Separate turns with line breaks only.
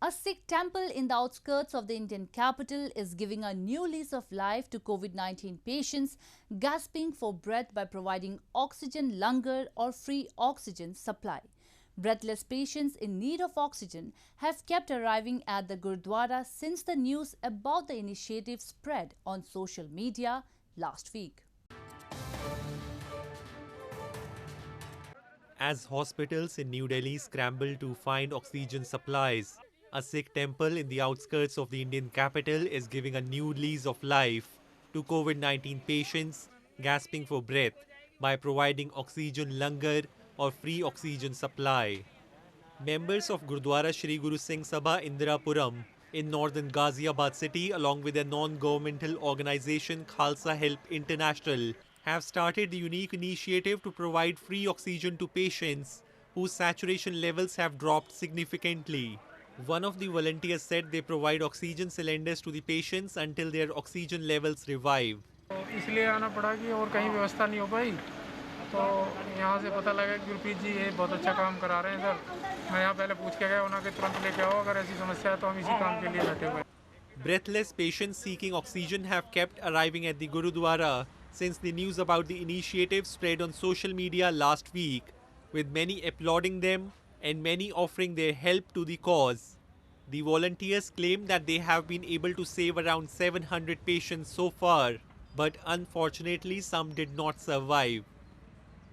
A Sikh temple in the outskirts of the Indian capital is giving a new lease of life to COVID-19 patients gasping for breath by providing oxygen langar or free oxygen supply. Breathless patients in need of oxygen have kept arriving at the Gurdwara since the news about the initiative spread on social media last week.
As hospitals in New Delhi scramble to find oxygen supplies, a Sikh temple in the outskirts of the Indian capital is giving a new lease of life to COVID-19 patients gasping for breath by providing oxygen langar or free oxygen supply. Members of Gurdwara Shri Guru Singh Sabha Indirapuram in northern Ghaziabad city, along with a non-governmental organization Khalsa Help International, have started the unique initiative to provide free oxygen to patients whose saturation levels have dropped significantly. One of the volunteers said they provide oxygen cylinders to the patients until their oxygen levels revive.
इसलिए आना पड़ा कि और कहीं व्यवस्था नहीं हो पाई तो यहाँ से पता लगा कि गुरप्रीत जी ये बहुत अच्छा काम करा रहे हैं सर मैं यहाँ पहले पूछ के गया उन्होंने तुरंत लेके आओ अगर ऐसी समस्या है तो हम इसी काम के लिए बैठे हुए हैं
Breathless patients seeking oxygen have kept arriving at the Gurudwara since the news about the initiative spread on social media last week, with many applauding them and many offering their help to the cause. The volunteers claim that they have been able to save around 700 patients so far, but unfortunately some did not survive.